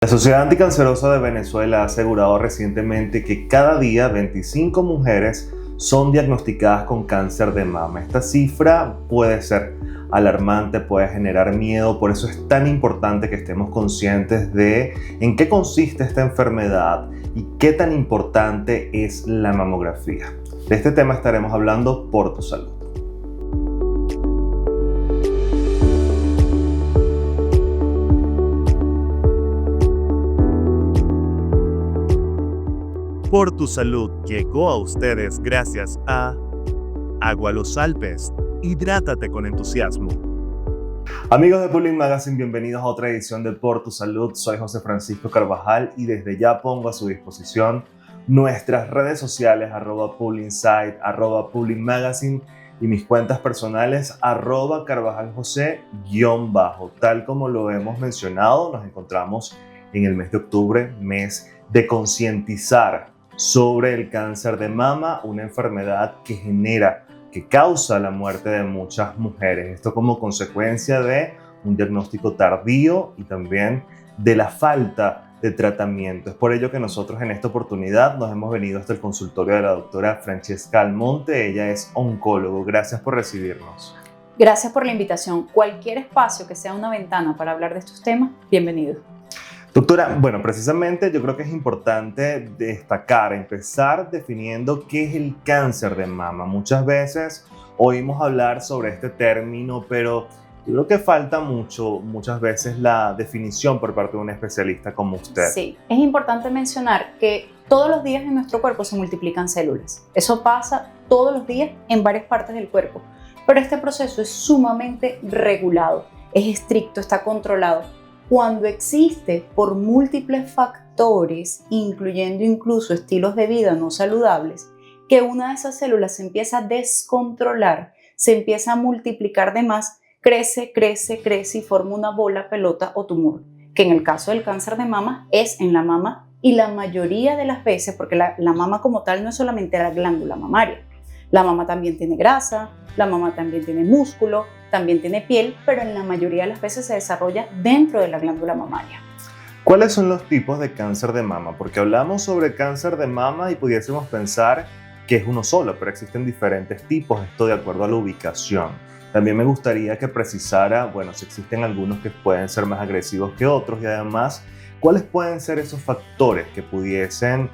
La Sociedad Anticancerosa de Venezuela ha asegurado recientemente que cada día 25 mujeres son diagnosticadas con cáncer de mama. Esta cifra puede ser alarmante, puede generar miedo, por eso es tan importante que estemos conscientes de en qué consiste esta enfermedad y qué tan importante es la mamografía. De este tema estaremos hablando por tu salud. Por tu salud llegó a ustedes gracias a Agua Los Alpes. Hidrátate con entusiasmo. Amigos de Public Magazine, bienvenidos a otra edición de Por tu Salud. Soy José Francisco Carvajal y desde ya pongo a su disposición nuestras redes sociales @PublicInsight, @PublicMagazine y mis cuentas personales @CarvajalJosé_. Tal como lo hemos mencionado, nos encontramos en el mes de octubre, mes de concientizar sobre el cáncer de mama, una enfermedad que causa la muerte de muchas mujeres. Esto como consecuencia de un diagnóstico tardío y también de la falta de tratamiento. Es por ello que nosotros en esta oportunidad nos hemos venido hasta el consultorio de la doctora Francesca Almonte. Ella es oncólogo. Gracias por recibirnos. Gracias por la invitación. Cualquier espacio que sea una ventana para hablar de estos temas, bienvenido. Doctora, bueno, precisamente yo creo que es importante destacar, empezar definiendo qué es el cáncer de mama. Muchas oímos hablar sobre este término, pero yo creo que falta muchas veces la definición por parte de un especialista como usted. Sí, es importante mencionar que todos los días en nuestro cuerpo se multiplican células. Eso pasa todos los días en varias partes del cuerpo, pero este proceso es sumamente regulado, es estricto, está controlado. Cuando existe por múltiples factores, incluyendo incluso estilos de vida no saludables, que una de esas células se empieza a descontrolar, se empieza a multiplicar de más, crece y forma una bola, pelota o tumor, que en el caso del cáncer de mama es en la mama y la mayoría de las veces, porque la mama como tal no es solamente la glándula mamaria, la mama también tiene grasa, la mama también tiene músculo, también tiene piel, pero en la mayoría de las veces se desarrolla dentro de la glándula mamaria. ¿Cuáles son los tipos de cáncer de mama? Porque hablamos sobre cáncer de mama y pudiésemos pensar que es uno solo, pero existen diferentes tipos, esto de acuerdo a la ubicación. También me gustaría que precisara, bueno, si existen algunos que pueden ser más agresivos que otros y además, ¿cuáles pueden ser esos factores que pudiesen,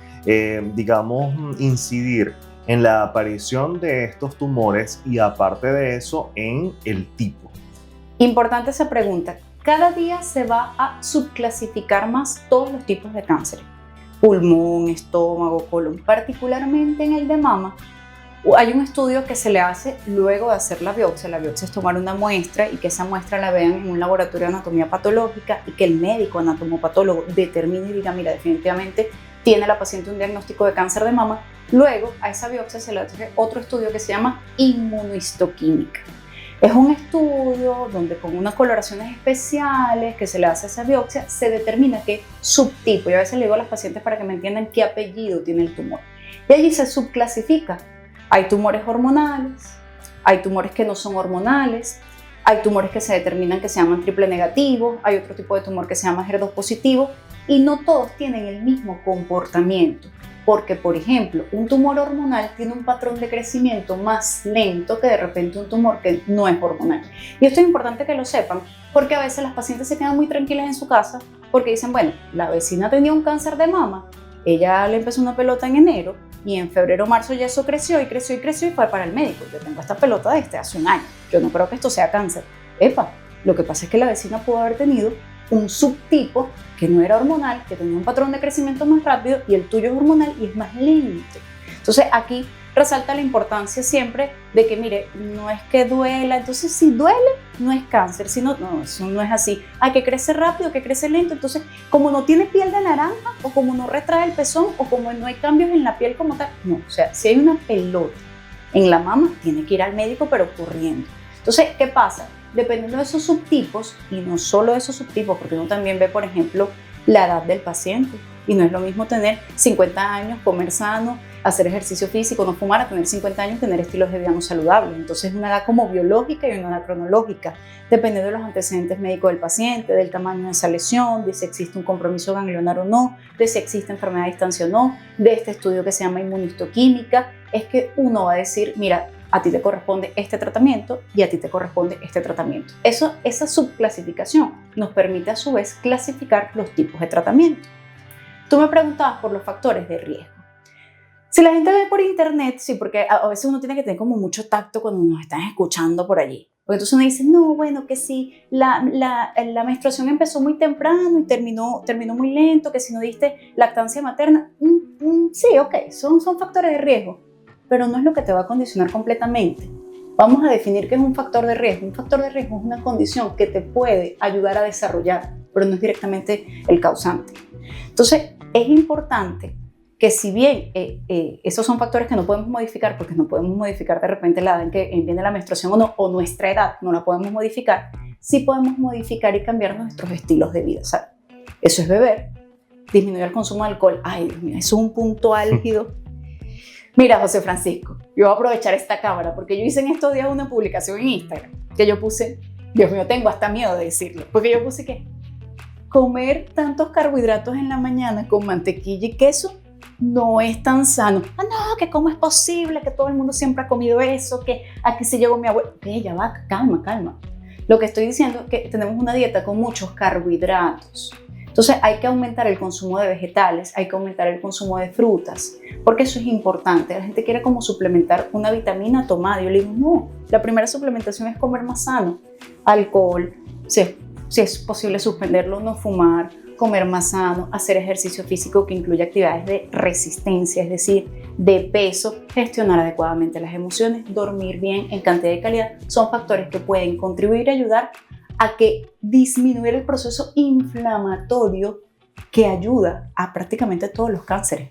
incidir en la aparición de estos tumores y aparte de eso en el tipo? Importante esa pregunta. Cada día se va a subclasificar más todos los tipos de cáncer. Pulmón, estómago, colon. Particularmente en el de mama, hay un estudio que se le hace luego de hacer la biopsia. La biopsia es tomar una muestra y que esa muestra la vean en un laboratorio de anatomía patológica y que el médico anatomopatólogo determine y diga, mira, definitivamente tiene la paciente un diagnóstico de cáncer de mama. Luego a esa biopsia se le hace otro estudio que se llama inmunohistoquímica. Es un estudio donde con unas coloraciones especiales que se le hace a esa biopsia se determina qué subtipo. Yo a veces le digo a las pacientes para que me entiendan qué apellido tiene el tumor. Y allí se subclasifica. Hay tumores hormonales, hay tumores que no son hormonales, hay tumores que se determinan que se llaman triple negativo, hay otro tipo de tumor que se llama HER2 positivo y no todos tienen el mismo comportamiento. Porque, por ejemplo, un tumor hormonal tiene un patrón de crecimiento más lento que de repente un tumor que no es hormonal. Y esto es importante que lo sepan, porque a veces las pacientes se quedan muy tranquilas en su casa porque dicen, bueno, la vecina tenía un cáncer de mama, ella le empezó una pelota en enero y en febrero o marzo ya eso creció y fue para el médico. Yo tengo esta pelota desde hace un año, yo no creo que esto sea cáncer. Epa, lo que pasa es que la vecina pudo haber tenido un subtipo que no era hormonal, que tenía un patrón de crecimiento más rápido y el tuyo es hormonal y es más lento. Entonces aquí resalta la importancia siempre de que, mire, no es que duela, entonces si duele no es cáncer, sino, no, eso no es así. Hay que crecer rápido, que crece lento, entonces como no tiene piel de naranja o como no retrae el pezón o como no hay cambios en la piel como tal, no, o sea, si hay una pelota en la mama, tiene que ir al médico pero corriendo. Entonces, ¿qué pasa? Dependiendo de esos subtipos, y no solo de esos subtipos, porque uno también ve, por ejemplo, la edad del paciente. Y no es lo mismo tener 50 años, comer sano, hacer ejercicio físico, no fumar, a tener 50 años, tener estilos de vida no saludables. Entonces es una edad como biológica y una edad cronológica, dependiendo de los antecedentes médicos del paciente, del tamaño de esa lesión, de si existe un compromiso ganglionar o no, de si existe enfermedad a distancia o no, de este estudio que se llama inmunistoquímica. Es que uno va a decir, mira, a ti te corresponde este tratamiento y a ti te corresponde este tratamiento. Esa subclasificación nos permite a su vez clasificar los tipos de tratamiento. Tú me preguntabas por los factores de riesgo. Si la gente ve por internet, sí, porque a veces uno tiene que tener como mucho tacto cuando nos están escuchando por allí. Porque entonces uno dice, no, bueno, que si la menstruación empezó muy temprano y terminó muy lento, que si no diste lactancia materna, sí, ok, son factores de riesgo, pero no es lo que te va a condicionar completamente. Vamos a definir qué es un factor de riesgo. Un factor de riesgo es una condición que te puede ayudar a desarrollar, pero no es directamente el causante. Entonces, es importante que si bien esos son factores que no podemos modificar, porque no podemos modificar de repente la edad en que viene la menstruación o no, o nuestra edad no la podemos modificar, sí podemos modificar y cambiar nuestros estilos de vida. O sea, eso es beber, disminuir el consumo de alcohol. Ay, Dios mío, eso es un punto álgido. Mira, José Francisco, yo voy a aprovechar esta cámara porque yo hice en estos días una publicación en Instagram que yo puse, Dios mío, tengo hasta miedo de decirlo, porque yo puse que comer tantos carbohidratos en la mañana con mantequilla y queso no es tan sano. Ah, no, que cómo es posible, que todo el mundo siempre ha comido eso, que aquí se llegó mi abuelo. Que ya va, calma. Lo que estoy diciendo es que tenemos una dieta con muchos carbohidratos. Entonces hay que aumentar el consumo de vegetales, hay que aumentar el consumo de frutas, porque eso es importante. La gente quiere como suplementar una vitamina tomada. Yo le digo, no, la primera suplementación es comer más sano. Alcohol, si es posible suspenderlo, no fumar, comer más sano, hacer ejercicio físico que incluya actividades de resistencia, es decir, de peso, gestionar adecuadamente las emociones, dormir bien en cantidad y calidad, son factores que pueden contribuir y ayudar a que disminuir el proceso inflamatorio que ayuda a prácticamente todos los cánceres.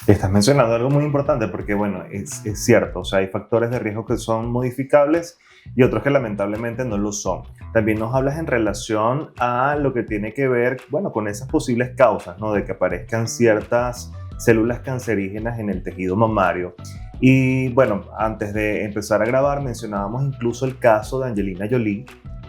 Estás mencionando algo muy importante porque, bueno, es cierto, o sea, hay factores de riesgo que son modificables y otros que lamentablemente no lo son. También nos hablas en relación a lo que tiene que ver, bueno, con esas posibles causas, ¿no? De que aparezcan ciertas células cancerígenas en el tejido mamario. Y, bueno, antes de empezar a grabar mencionábamos incluso el caso de Angelina Jolie,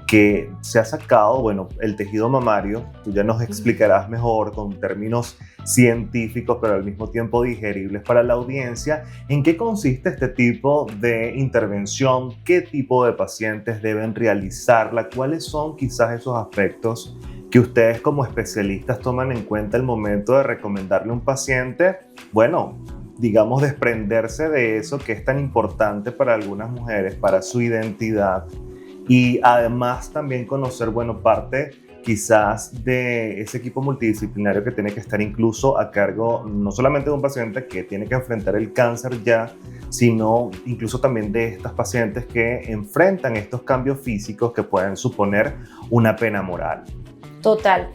que se ha sacado, bueno, el tejido mamario. Tú ya nos explicarás mejor con términos científicos, pero al mismo tiempo digeribles para la audiencia, en qué consiste este tipo de intervención, qué tipo de pacientes deben realizarla, cuáles son quizás esos aspectos que ustedes como especialistas toman en cuenta al momento de recomendarle a un paciente, bueno, digamos, desprenderse de eso que es tan importante para algunas mujeres, para su identidad. Y además también conocer, bueno, parte quizás de ese equipo multidisciplinario que tiene que estar incluso a cargo no solamente de un paciente que tiene que enfrentar el cáncer ya, sino incluso también de estas pacientes que enfrentan estos cambios físicos que pueden suponer una pena moral. Total,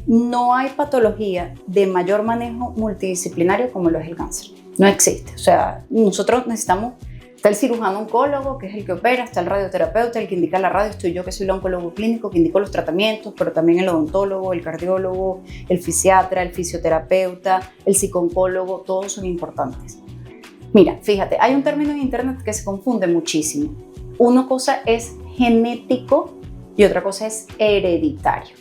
no hay patología de mayor manejo multidisciplinario como lo es el cáncer. No existe. O sea, nosotros necesitamos... Está el cirujano oncólogo, que es el que opera, está el radioterapeuta, el que indica la radio, estoy yo que soy el oncólogo clínico, que indico los tratamientos, pero también el odontólogo, el cardiólogo, el fisiatra, el fisioterapeuta, el psicooncólogo, todos son importantes. Mira, fíjate, hay un término en internet que se confunde muchísimo. Una cosa es genético y otra cosa es hereditario.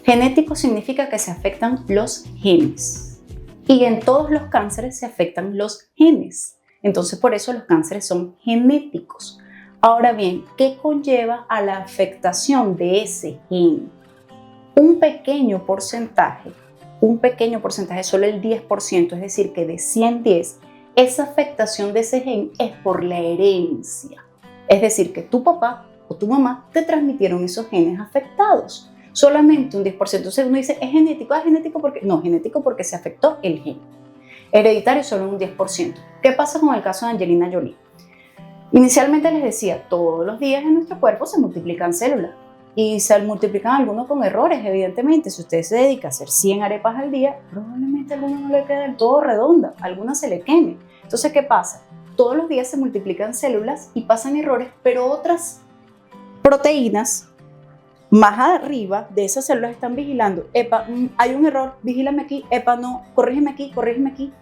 Genético significa que se afectan los genes y en todos los cánceres se afectan los genes. Entonces, por eso los cánceres son genéticos. Ahora bien, ¿qué conlleva a la afectación de ese gen? Un pequeño porcentaje, solo el 10%, es decir, que de 110, esa afectación de ese gen es por la herencia. Es decir, que tu papá o tu mamá te transmitieron esos genes afectados. Solamente un 10%. Entonces uno dice, ¿es genético? ¿Es genético porque? No, genético porque se afectó el gen. Hereditario solo un 10%. ¿Qué pasa con el caso de Angelina Jolie? Inicialmente les decía, todos los días en nuestro cuerpo se multiplican células y se multiplican algunos con errores, evidentemente. Si usted se dedica a hacer 100 arepas al día, probablemente alguna no le quede del todo redonda, alguna se le queme. Entonces, ¿qué pasa? Todos los días se multiplican células y pasan errores, pero otras proteínas más arriba de esas células están vigilando, epa, hay un error, vigílame aquí, epa, no, corrígeme aquí, corrígeme aquí.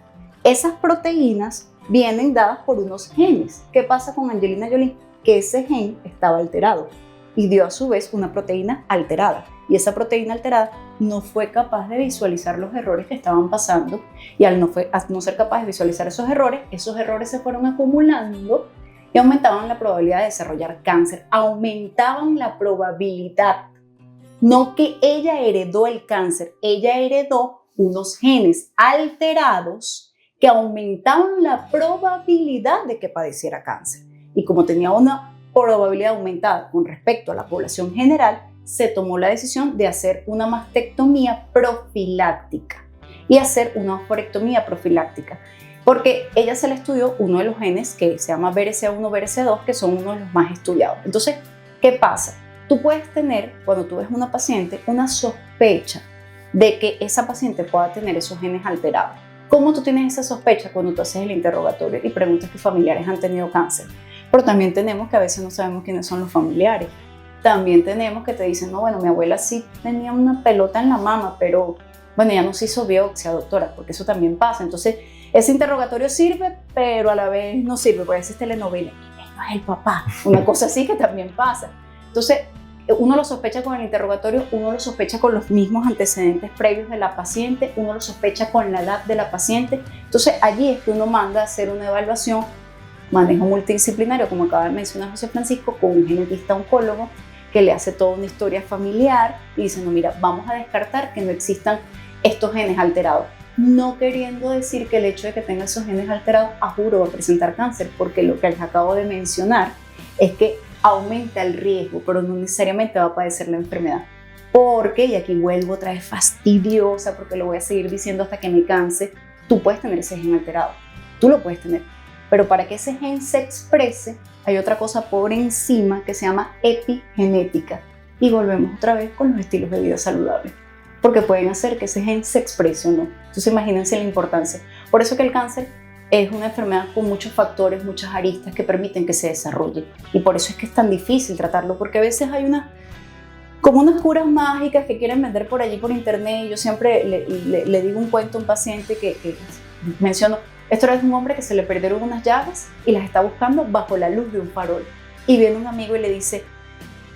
Esas proteínas vienen dadas por unos genes. ¿Qué pasa con Angelina Jolie? Que ese gen estaba alterado y dio a su vez una proteína alterada. Y esa proteína alterada no fue capaz de visualizar los errores que estaban pasando, y al no ser capaz de visualizar esos errores se fueron acumulando y aumentaban la probabilidad de desarrollar cáncer, aumentaban la probabilidad. No que ella heredó el cáncer, ella heredó unos genes alterados que aumentaban la probabilidad de que padeciera cáncer. Y como tenía una probabilidad aumentada con respecto a la población general, se tomó la decisión de hacer una mastectomía profiláctica y hacer una oophorectomía profiláctica, porque ella se le estudió uno de los genes que se llama BRCA1, BRCA2, que son uno de los más estudiados. Entonces, ¿qué pasa? Tú puedes tener, cuando tú ves una paciente, una sospecha de que esa paciente pueda tener esos genes alterados. ¿Cómo tú tienes esa sospecha? Cuando tú haces el interrogatorio y preguntas qué familiares han tenido cáncer. Pero también tenemos que a veces no sabemos quiénes son los familiares. También tenemos que te dicen, no, bueno, mi abuela sí tenía una pelota en la mama, pero bueno, ya no se hizo biopsia, doctora, porque eso también pasa. Entonces, ese interrogatorio sirve, pero a la vez no sirve, porque a veces telenovela, no es el papá, una cosa así que también pasa. Entonces, uno lo sospecha con el interrogatorio, uno lo sospecha con los mismos antecedentes previos de la paciente, uno lo sospecha con la edad de la paciente. Entonces, allí es que uno manda a hacer una evaluación, manejo multidisciplinario, como acaba de mencionar José Francisco, con un genetista oncólogo, que le hace toda una historia familiar y dice, no, mira, vamos a descartar que no existan estos genes alterados. No queriendo decir que el hecho de que tenga esos genes alterados a juro va a presentar cáncer, porque lo que les acabo de mencionar es que aumenta el riesgo, pero no necesariamente va a padecer la enfermedad. Porque, y aquí vuelvo otra vez fastidiosa, porque lo voy a seguir diciendo hasta que me canse, tú puedes tener ese gen alterado, tú lo puedes tener. Pero para que ese gen se exprese, hay otra cosa por encima que se llama epigenética. Y volvemos otra vez con los estilos de vida saludables, porque pueden hacer que ese gen se exprese o no. Entonces imagínense la importancia. Por eso que el cáncer es una enfermedad con muchos factores, muchas aristas que permiten que se desarrolle. Y por eso es que es tan difícil tratarlo, porque a veces hay como unas curas mágicas que quieren vender por allí por internet. Y yo siempre le digo un cuento a un paciente que menciono. Esto es un hombre que se le perdieron unas llaves y las está buscando bajo la luz de un farol. Y viene un amigo y le dice,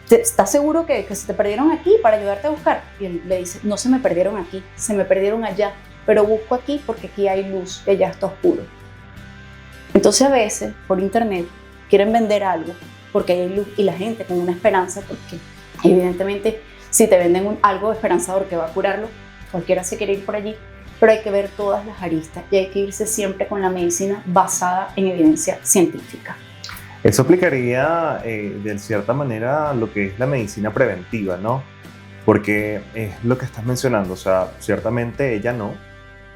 ¿estás seguro que se te perdieron aquí para ayudarte a buscar? Y él le dice, no se me perdieron aquí, se me perdieron allá, pero busco aquí porque aquí hay luz y allá está oscuro. Entonces a veces por internet quieren vender algo porque hay luz y la gente con una esperanza, porque evidentemente si te venden algo esperanzador que va a curarlo, cualquiera se quiere ir por allí. Pero hay que ver todas las aristas y hay que irse siempre con la medicina basada en evidencia científica. Eso aplicaría de cierta manera lo que es la medicina preventiva, ¿no? Porque es lo que estás mencionando, o sea, ciertamente ella no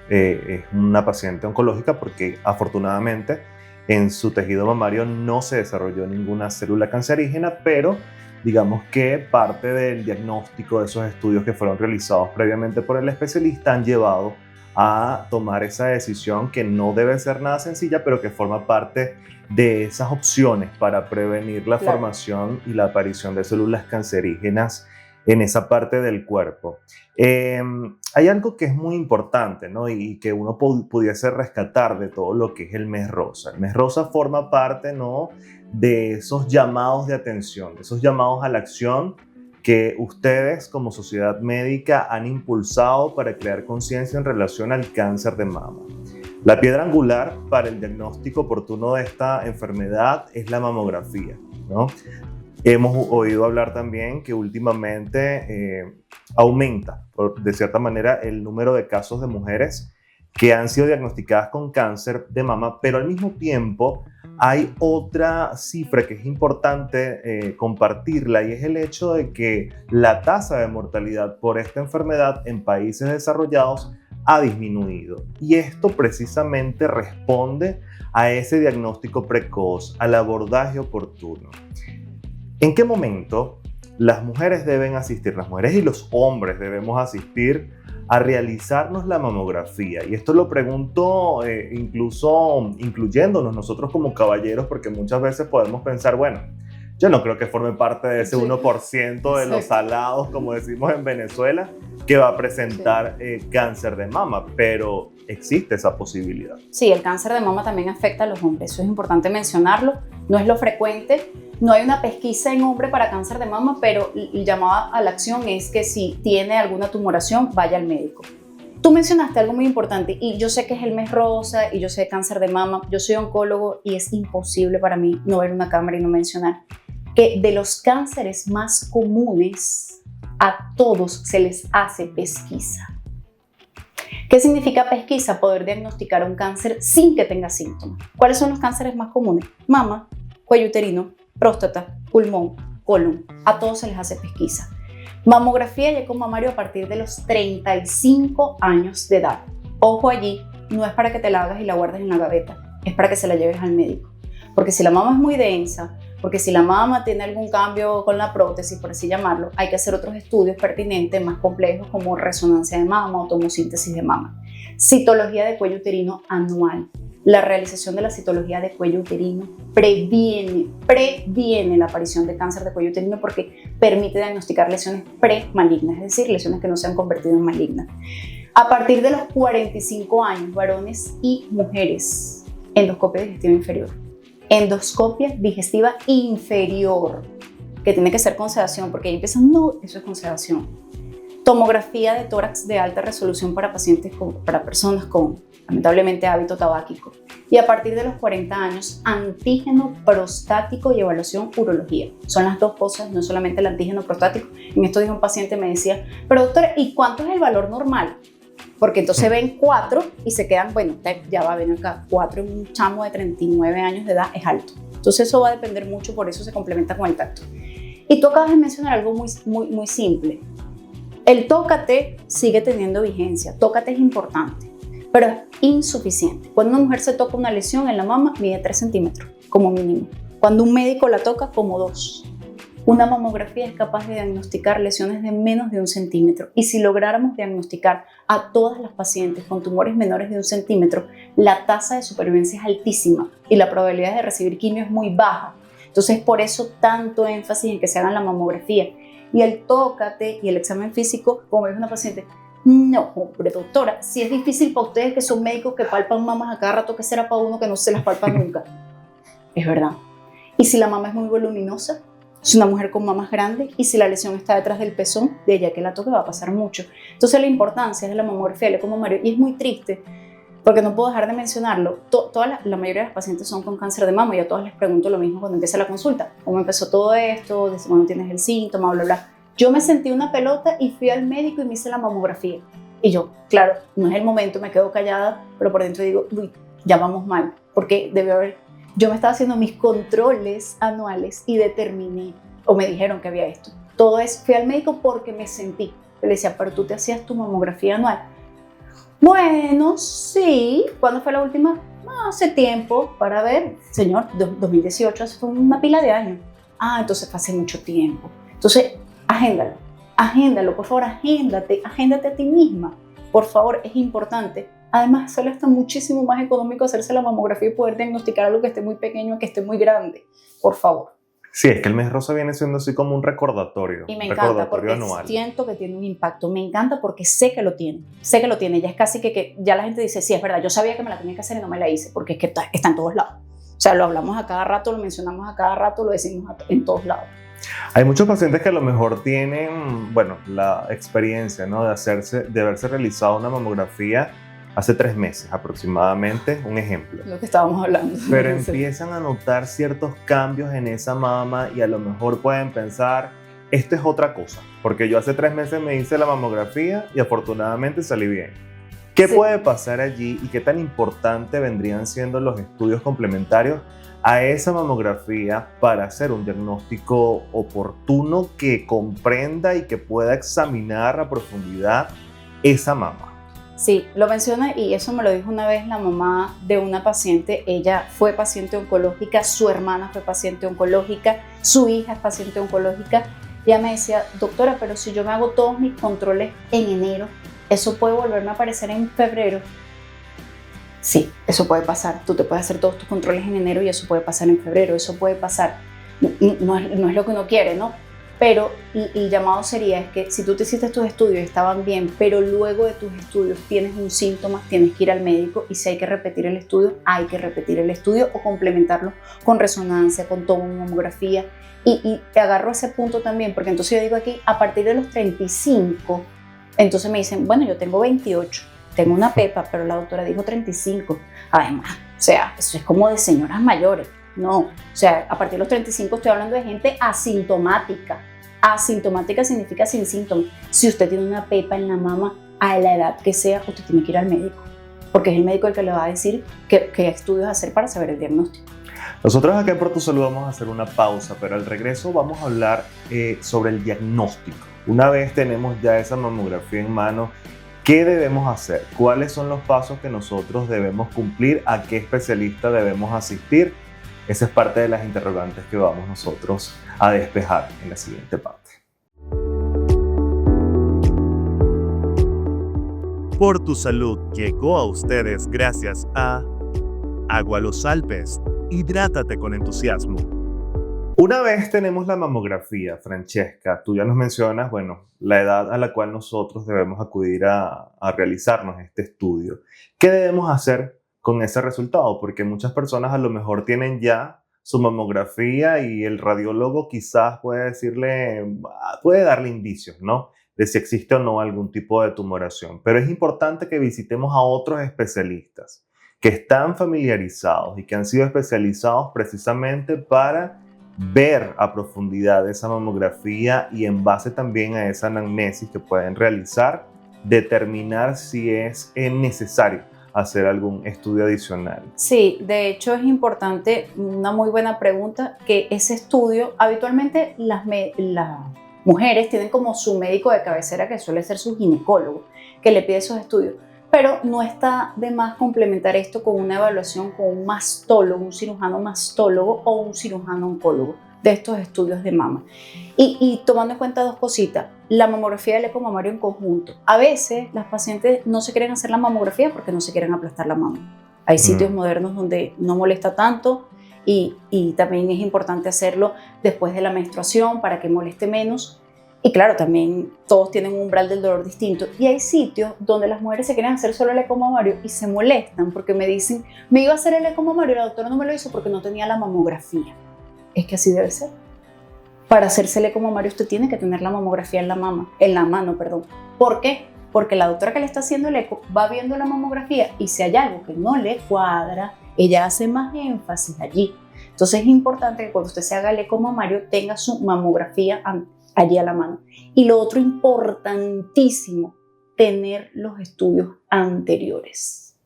es una paciente oncológica porque afortunadamente en su tejido mamario no se desarrolló ninguna célula cancerígena, pero digamos que parte del diagnóstico de esos estudios que fueron realizados previamente por el especialista han llevado a tomar esa decisión que no debe ser nada sencilla, pero que forma parte de esas opciones para prevenir la formación y la aparición de células cancerígenas en esa parte del cuerpo. Hay algo que es muy importante, ¿no? Y que uno pudiese rescatar de todo lo que es el mes rosa. El mes rosa forma parte, ¿no?, de esos llamados de atención, de esos llamados a la acción que ustedes como sociedad médica han impulsado para crear conciencia en relación al cáncer de mama. La piedra angular para el diagnóstico oportuno de esta enfermedad es la mamografía, ¿no? Hemos oído hablar también que últimamente aumenta, de cierta manera, el número de casos de mujeres que han sido diagnosticadas con cáncer de mama, pero al mismo tiempo hay otra cifra que es importante compartirla, y es el hecho de que la tasa de mortalidad por esta enfermedad en países desarrollados ha disminuido. Y esto precisamente responde a ese diagnóstico precoz, al abordaje oportuno. ¿En qué momento las mujeres deben asistir, las mujeres y los hombres debemos asistir a realizarnos la mamografía? Y esto lo pregunto incluso incluyéndonos nosotros como caballeros, porque muchas veces podemos pensar, bueno, yo no creo que forme parte de ese Sí. 1% de los Exacto. salados, como decimos en Venezuela, que va a presentar cáncer de mama, pero existe esa posibilidad. Sí, el cáncer de mama también afecta a los hombres, eso es importante mencionarlo, no es lo frecuente, no hay una pesquisa en hombre para cáncer de mama, pero el llamado a la acción es que si tiene alguna tumoración, vaya al médico. Tú mencionaste algo muy importante y yo sé que es el mes rosa y yo sé cáncer de mama, yo soy oncólogo y es imposible para mí no ver una cámara y no mencionar que de los cánceres más comunes a todos se les hace pesquisa. ¿Qué significa pesquisa? Poder diagnosticar un cáncer sin que tenga síntomas. ¿Cuáles son los cánceres más comunes? Mama, cuello uterino, próstata, pulmón, colon. A todos se les hace pesquisa. Mamografía y eco mamario a partir de los 35 años de edad. Ojo allí, no es para que te la hagas y la guardes en la gaveta, es para que se la lleves al médico. Porque si la mama es muy densa, porque si la mama tiene algún cambio con la prótesis, por así llamarlo, hay que hacer otros estudios pertinentes más complejos como resonancia de mama o tomosíntesis de mama. Citología de cuello uterino anual. La realización de la citología de cuello uterino previene la aparición de cáncer de cuello uterino porque permite diagnosticar lesiones premalignas, es decir, lesiones que no se han convertido en malignas. A partir de los 45 años, varones y mujeres, endoscopia digestiva inferior. Endoscopia digestiva inferior, que tiene que ser con sedación, porque ahí empiezan, no, eso es con sedación. Tomografía de tórax de alta resolución para para personas con, lamentablemente, hábito tabáquico. Y a partir de los 40 años, antígeno prostático y evaluación urología. Son las dos cosas, no solamente el antígeno prostático. En esto dijo un paciente, me decía, pero doctora, ¿y cuánto es el valor normal? Porque entonces ven 4 y se quedan, bueno, ya va a venir acá, 4 en un chamo de 39 años de edad es alto. Entonces eso va a depender mucho, por eso se complementa con el tacto. Y tú acabas de mencionar algo muy simple. El tócate sigue teniendo vigencia, tócate es importante, pero es insuficiente. Cuando una mujer se toca una lesión en la mama, mide 3 centímetros como mínimo. Cuando un médico la toca, como 2. Una mamografía es capaz de diagnosticar lesiones de menos de 1 centímetro y si lográramos diagnosticar a todas las pacientes con tumores menores de 1 centímetro, la tasa de supervivencia es altísima y la probabilidad de recibir quimio es muy baja. Entonces, por eso tanto énfasis en que se hagan la mamografía. Y el tócate y el examen físico, como dice una paciente, no, hombre, doctora, si es difícil para ustedes que son médicos que palpan mamas a cada rato, ¿qué será para uno que no se las palpa nunca? Es verdad. Y si la mama es muy voluminosa, es una mujer con mamas grandes y si la lesión está detrás del pezón, de ella que la toque va a pasar mucho. Entonces la importancia es la mamografía, el eco mamario, y es muy triste porque no puedo dejar de mencionarlo. La mayoría de las pacientes son con cáncer de mama y a todas les pregunto lo mismo cuando empieza la consulta. ¿Cómo empezó todo esto? ¿Desde cuándo tienes el síntoma? Bla, bla. Yo me sentí una pelota y fui al médico y me hice la mamografía. Y yo, claro, no es el momento, me quedo callada, pero por dentro digo, uy, ya vamos mal, porque debe haber... Yo me estaba haciendo mis controles anuales y determiné, o me dijeron que había esto. Todo es, fui al médico porque me sentí. Le decía, pero tú te hacías tu mamografía anual. Bueno, sí. ¿Cuándo fue la última? No, hace tiempo, para ver. Señor, 2018, hace fue una pila de años. Ah, entonces fue hace mucho tiempo. Entonces, agéndalo, por favor, agéndate a ti misma. Por favor, es importante. Además, sale hasta muchísimo más económico hacerse la mamografía y poder diagnosticar algo que esté muy pequeño a que esté muy grande. Por favor. Sí, es que el mes rosa viene siendo así como un recordatorio. Y me encanta porque anual. siento que tiene un impacto. Me encanta porque sé que lo tiene. Sé que lo tiene. Ya es casi que ya la gente dice, sí, es verdad, yo sabía que me la tenía que hacer y no me la hice porque es que está en todos lados. O sea, lo hablamos a cada rato, lo mencionamos a cada rato, lo decimos en todos lados. Hay muchos pacientes que a lo mejor tienen, bueno, la experiencia, ¿no? de haberse realizado una mamografía hace 3 meses aproximadamente, un ejemplo. Lo que estábamos hablando. Pero empiezan a notar ciertos cambios en esa mama y a lo mejor pueden pensar, esto es otra cosa, porque yo hace 3 meses me hice la mamografía y afortunadamente salí bien. ¿Qué puede pasar allí y qué tan importante vendrían siendo los estudios complementarios a esa mamografía para hacer un diagnóstico oportuno que comprenda y que pueda examinar a profundidad esa mama? Sí, lo menciona y eso me lo dijo una vez la mamá de una paciente. Ella fue paciente oncológica, su hermana fue paciente oncológica, su hija es paciente oncológica. Ella me decía, doctora, pero si yo me hago todos mis controles en enero, ¿eso puede volverme a aparecer en febrero? Sí, eso puede pasar. Tú te puedes hacer todos tus controles en enero y eso puede pasar en febrero, eso puede pasar. no es lo que uno quiere, ¿no? Pero el llamado sería es que si tú te hiciste tus estudios y estaban bien, pero luego de tus estudios tienes un síntoma, tienes que ir al médico, y si hay que repetir el estudio, hay que repetir el estudio o complementarlo con resonancia, con tomografía. Y te agarro ese punto también, porque entonces yo digo aquí, a partir de los 35, entonces me dicen, bueno, yo tengo 28, tengo una pepa, pero la doctora dijo 35. Además, o sea, eso es como de señoras mayores. No, o sea, a partir de los 35 estoy hablando de gente asintomática. Asintomática significa sin síntomas. Si usted tiene una pepa en la mama, a la edad que sea, usted tiene que ir al médico, porque es el médico el que le va a decir qué estudios hacer para saber el diagnóstico. Nosotros acá en Por Tu Salud vamos a hacer una pausa, pero al regreso vamos a hablar sobre el diagnóstico. Una vez tenemos ya esa mamografía en mano, ¿qué debemos hacer? ¿Cuáles son los pasos que nosotros debemos cumplir? ¿A qué especialista debemos asistir? Esa es parte de las interrogantes que vamos nosotros a despejar en la siguiente parte. Por Tu Salud llegó a ustedes gracias a Agua Los Alpes. Hidrátate con entusiasmo. Una vez tenemos la mamografía, Francesca, tú ya nos mencionas, bueno, la edad a la cual nosotros debemos acudir a realizarnos este estudio. ¿Qué debemos hacer con ese resultado? Porque muchas personas a lo mejor tienen ya su mamografía y el radiólogo quizás puede darle indicios, ¿no? De si existe o no algún tipo de tumoración. Pero es importante que visitemos a otros especialistas que están familiarizados y que han sido especializados precisamente para ver a profundidad esa mamografía y en base también a esa anamnesis que pueden realizar, determinar si es necesario hacer algún estudio adicional. Sí, de hecho es importante, una muy buena pregunta, que ese estudio, habitualmente las mujeres tienen como su médico de cabecera, que suele ser su ginecólogo, que le pide esos estudios. Pero no está de más complementar esto con una evaluación con un mastólogo, un cirujano mastólogo o un cirujano oncólogo de estos estudios de mama. Y tomando en cuenta dos cositas, la mamografía y el eco mamario en conjunto. A veces las pacientes no se quieren hacer la mamografía porque no se quieren aplastar la mama. Hay sitios modernos donde no molesta tanto y también es importante hacerlo después de la menstruación para que moleste menos. Y claro, también todos tienen un umbral del dolor distinto. Y hay sitios donde las mujeres se quieren hacer solo el eco mamario y se molestan porque me dicen, me iba a hacer el eco mamario y la doctora no me lo hizo porque no tenía la mamografía. Es que así debe ser. Para hacerse el eco mamario usted tiene que tener la mamografía en la mano. ¿Por qué? Porque la doctora que le está haciendo el eco va viendo la mamografía y si hay algo que no le cuadra, ella hace más énfasis allí. Entonces es importante que cuando usted se haga el eco mamario tenga su mamografía allí a la mano. Y lo otro importantísimo, tener los estudios anteriores.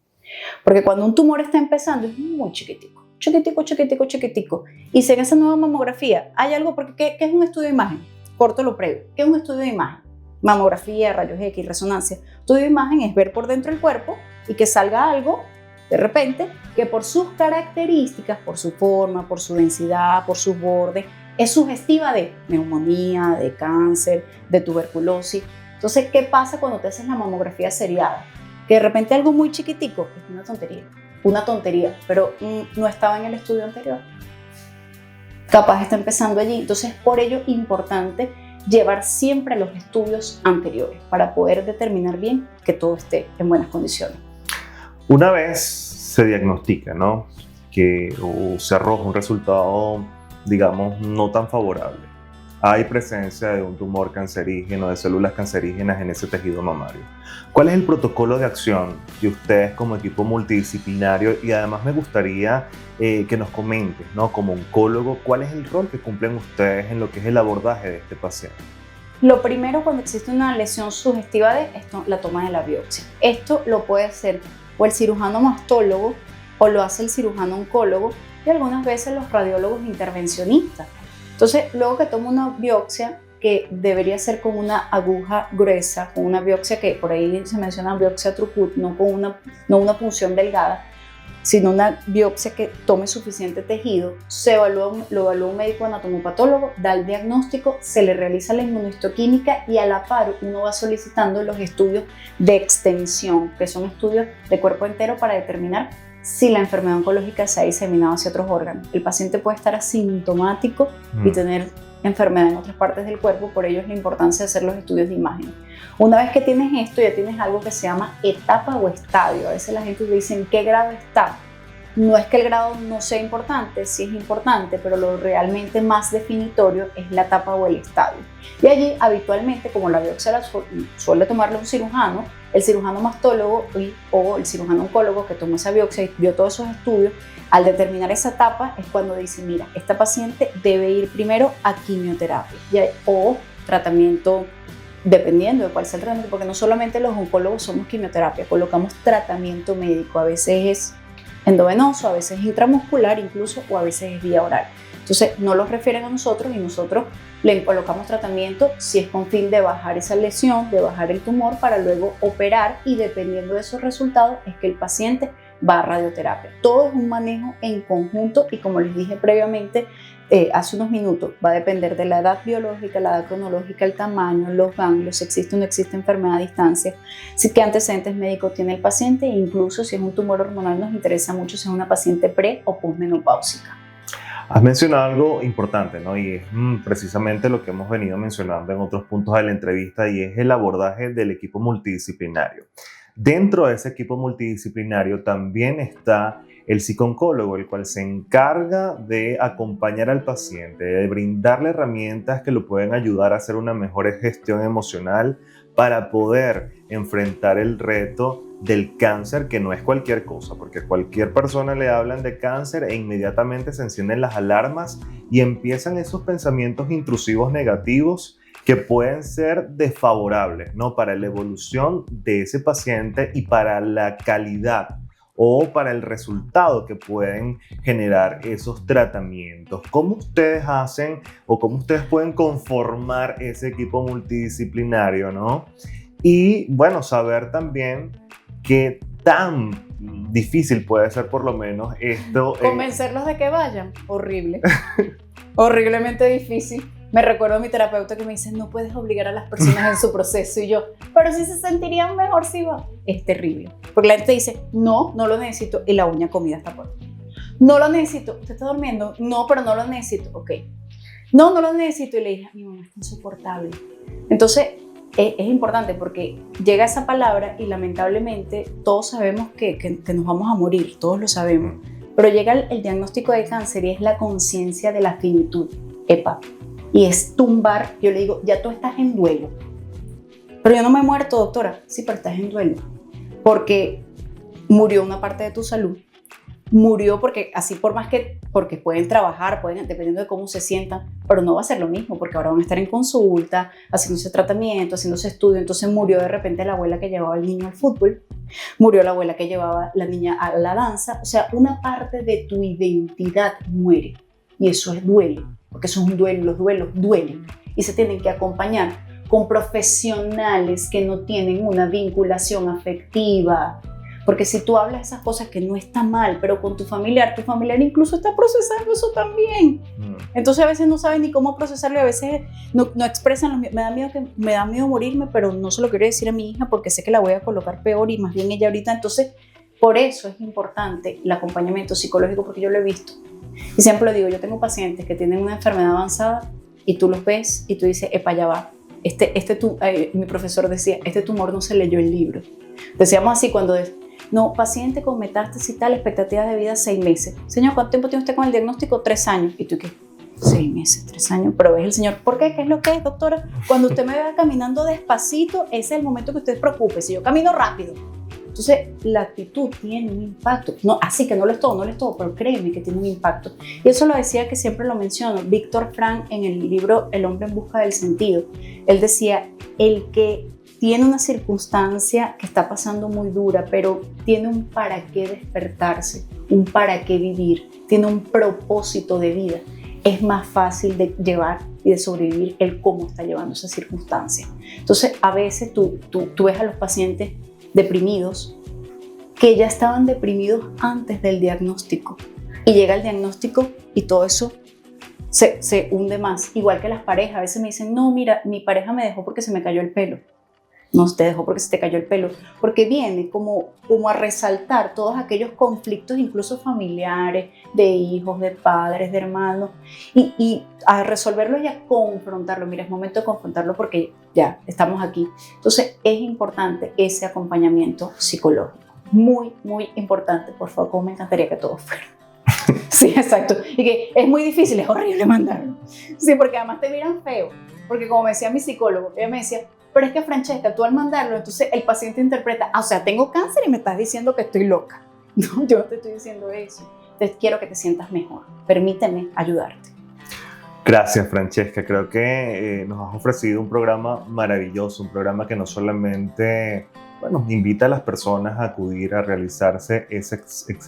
Porque cuando un tumor está empezando es muy chiquitico, y si en esa nueva mamografía hay algo, porque ¿qué es un estudio de imagen? Corto lo previo. ¿Qué es un estudio de imagen? Mamografía, rayos X, resonancia. Estudio de imagen es ver por dentro del cuerpo y que salga algo de repente que por sus características, por su forma, por su densidad, por sus bordes, es sugestiva de neumonía, de cáncer, de tuberculosis. Entonces, ¿qué pasa cuando te haces la mamografía seriada? Que de repente algo muy chiquitico es una tontería, pero no estaba en el estudio anterior. Capaz está empezando allí. Entonces, por ello es importante llevar siempre los estudios anteriores para poder determinar bien que todo esté en buenas condiciones. Una vez se diagnostica, ¿no? O se arroja un resultado, digamos, no tan favorable. Hay presencia de un tumor cancerígeno, de células cancerígenas en ese tejido mamario. ¿Cuál es el protocolo de acción de ustedes como equipo multidisciplinario? Y además me gustaría que nos comentes, ¿no? Como oncólogo, ¿cuál es el rol que cumplen ustedes en lo que es el abordaje de este paciente? Lo primero, cuando existe una lesión sugestiva de esto, la toma de la biopsia. Esto lo puede hacer o el cirujano mastólogo o lo hace el cirujano oncólogo y algunas veces los radiólogos intervencionistas. Entonces, luego que tomo una biopsia, que debería ser con una aguja gruesa, con una biopsia que por ahí se menciona biopsia Trucut, no una punción delgada, sino una biopsia que tome suficiente tejido, lo evalúa un médico anatomopatólogo, da el diagnóstico, se le realiza la inmunohistoquímica y a la par uno va solicitando los estudios de extensión, que son estudios de cuerpo entero para determinar si la enfermedad oncológica se ha diseminado hacia otros órganos. El paciente puede estar asintomático y tener enfermedad en otras partes del cuerpo, por ello es la importancia de hacer los estudios de imagen. Una vez que tienes esto, ya tienes algo que se llama etapa o estadio. A veces la gente dice en qué grado está. No es que el grado no sea importante, sí es importante, pero lo realmente más definitorio es la etapa o el estadio. Y allí, habitualmente, como la biopsia la suele tomarlo un cirujano, el cirujano mastólogo o el cirujano oncólogo que tomó esa biopsia y vio todos esos estudios, al determinar esa etapa es cuando dice, mira, esta paciente debe ir primero a quimioterapia o tratamiento, dependiendo de cuál sea el tratamiento, porque no solamente los oncólogos somos quimioterapia, colocamos tratamiento médico, a veces es endovenoso, a veces es intramuscular incluso, o a veces es vía oral. Entonces no los refieren a nosotros y nosotros le colocamos tratamiento si es con fin de bajar esa lesión, de bajar el tumor para luego operar, y dependiendo de esos resultados es que el paciente va a radioterapia. Todo es un manejo en conjunto y, como les dije previamente, hace unos minutos, va a depender de la edad biológica, la edad cronológica, el tamaño, los ganglios, si existe o no existe enfermedad a distancia, si qué antecedentes médicos tiene el paciente, e incluso si es un tumor hormonal nos interesa mucho si es una paciente pre o postmenopáusica. Has mencionado algo importante, ¿no? Y es precisamente lo que hemos venido mencionando en otros puntos de la entrevista, y es el abordaje del equipo multidisciplinario. Dentro de ese equipo multidisciplinario también está el psicooncólogo, el cual se encarga de acompañar al paciente, de brindarle herramientas que lo pueden ayudar a hacer una mejor gestión emocional para poder enfrentar el reto del cáncer, que no es cualquier cosa, porque cualquier persona le hablan de cáncer e inmediatamente se encienden las alarmas y empiezan esos pensamientos intrusivos negativos que pueden ser desfavorables, ¿no?, para la evolución de ese paciente y para la calidad o para el resultado que pueden generar esos tratamientos. ¿Cómo ustedes hacen o cómo ustedes pueden conformar ese equipo multidisciplinario, ¿no? Y bueno, saber también qué tan difícil puede ser por lo menos esto. Convencerlos de que vayan, horrible. Horriblemente difícil. Me recuerdo a mi terapeuta que me dice, no puedes obligar a las personas en su proceso, y yo, pero si se sentirían mejor si va. Es terrible, porque la gente dice, no lo necesito, y la uña comida está por ahí. No lo necesito, ¿usted está durmiendo? No, pero no lo necesito, ok. No lo necesito, y le dije, mi mamá está insoportable. Entonces, es importante porque llega esa palabra y lamentablemente todos sabemos que nos vamos a morir, todos lo sabemos, pero llega el diagnóstico de cáncer y es la conciencia de la finitud, epa. Y es tumbar, yo le digo, ya tú estás en duelo. Pero yo no me he muerto, doctora. Sí, pero estás en duelo. Porque murió una parte de tu salud. Murió porque así porque pueden trabajar, dependiendo de cómo se sientan, pero no va a ser lo mismo, porque ahora van a estar en consulta, haciéndose tratamiento, haciéndose estudio. Entonces murió de repente la abuela que llevaba al niño al fútbol. Murió la abuela que llevaba la niña a la danza. O sea, una parte de tu identidad muere. Y eso es duelo. Porque eso es un duelo, los duelos duelen y se tienen que acompañar con profesionales que no tienen una vinculación afectiva. Porque si tú hablas esas cosas que no está mal, pero con tu familiar incluso está procesando eso también. Entonces a veces no saben ni cómo procesarlo, y a veces no expresan, me da miedo morirme, pero no se lo quiero decir a mi hija porque sé que la voy a colocar peor y más bien ella ahorita. Entonces, por eso es importante el acompañamiento psicológico, porque yo lo he visto. Y siempre lo digo, yo tengo pacientes que tienen una enfermedad avanzada y tú los ves y tú dices, epa, ya va. Mi profesor decía, este tumor no se leyó el libro. Decíamos así cuando no, paciente con metástasis tal, expectativa de vida 6 meses. Señor, ¿cuánto tiempo tiene usted con el diagnóstico? 3 años. ¿Y tú qué? 6 meses, 3 años. Pero ves el señor, ¿por qué? ¿Qué es lo que es, doctora? Cuando usted me vea caminando despacito, ese es el momento que usted se preocupe. Si yo camino rápido. Entonces, la actitud tiene un impacto. No, así que no lo es todo, pero créeme que tiene un impacto. Y eso lo decía, que siempre lo menciono, Víctor Frank en el libro El hombre en busca del sentido. Él decía, el que tiene una circunstancia que está pasando muy dura, pero tiene un para qué despertarse, un para qué vivir, tiene un propósito de vida, es más fácil de llevar y de sobrevivir el cómo está llevando esa circunstancia. Entonces, a veces tú ves a los pacientes deprimidos que ya estaban deprimidos antes del diagnóstico, y llega el diagnóstico y todo eso se hunde más. Igual que las parejas, a veces me dicen, no, mira, mi pareja me dejó porque se me cayó el pelo. No te dejó porque se te cayó el pelo, porque viene como a resaltar todos aquellos conflictos, incluso familiares, de hijos, de padres, de hermanos, y a resolverlo y a confrontarlo. Mira, es momento de confrontarlo porque ya estamos aquí. Entonces es importante ese acompañamiento psicológico, muy, muy importante. Por favor, como me encantaría que todo fuera. Sí, exacto. Y que es muy difícil, es horrible mandarlo. Sí, porque además te miran feo, porque como me decía mi psicólogo, ella me decía, pero es que Francesca, tú al mandarlo, entonces el paciente interpreta, o sea, tengo cáncer y me estás diciendo que estoy loca. No, yo no te estoy diciendo eso. Quiero que te sientas mejor. Permíteme ayudarte. Gracias, Francesca. Creo que nos has ofrecido un programa maravilloso, un programa que no solamente, bueno, invita a las personas a acudir a realizarse ese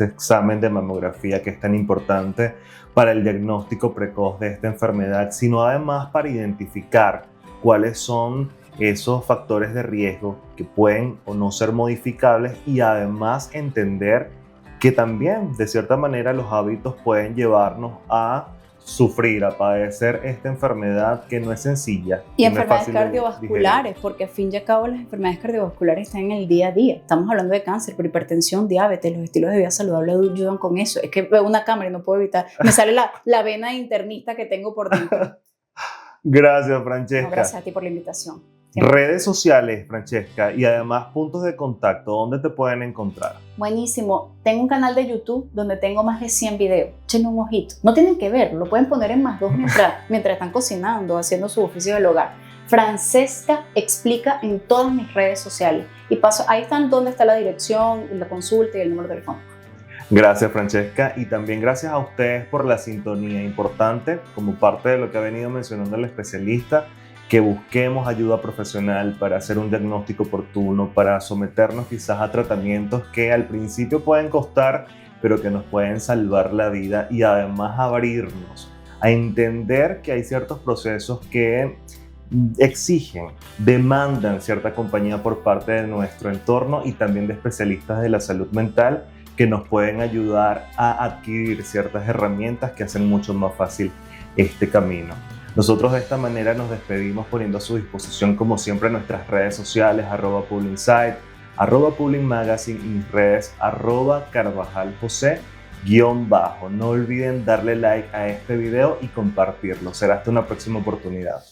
examen de mamografía que es tan importante para el diagnóstico precoz de esta enfermedad, sino además para identificar cuáles son esos factores de riesgo que pueden o no ser modificables y además entender que también de cierta manera los hábitos pueden llevarnos a sufrir, a padecer esta enfermedad que no es sencilla. Y enfermedades cardiovasculares, porque al fin y al cabo las enfermedades cardiovasculares están en el día a día. Estamos hablando de cáncer, pero hipertensión, diabetes, los estilos de vida saludable ayudan con eso. Es que veo una cámara y no puedo evitar, me sale la vena internista que tengo por dentro. Gracias, Francesca. No, gracias a ti por la invitación. Redes sociales, Francesca, y además puntos de contacto, ¿dónde te pueden encontrar? Buenísimo. Tengo un canal de YouTube donde tengo más de 100 videos. Echen un ojito. No tienen que ver, lo pueden poner en +2 mientras están cocinando, haciendo su oficio del hogar. Francesca Explica en todas mis redes sociales. Y ahí están donde está la dirección, la consulta y el número telefónico. Gracias, Francesca, y también gracias a ustedes por la sintonía importante, como parte de lo que ha venido mencionando el especialista, que busquemos ayuda profesional para hacer un diagnóstico oportuno, para someternos quizás a tratamientos que al principio pueden costar, pero que nos pueden salvar la vida y además abrirnos a entender que hay ciertos procesos que exigen, demandan cierta compañía por parte de nuestro entorno y también de especialistas de la salud mental que nos pueden ayudar a adquirir ciertas herramientas que hacen mucho más fácil este camino. Nosotros de esta manera nos despedimos poniendo a su disposición como siempre nuestras redes sociales @PulinSight, @PulinMagazine y mis redes @CarvajalJosé_. No olviden darle like a este video y compartirlo. Será hasta una próxima oportunidad.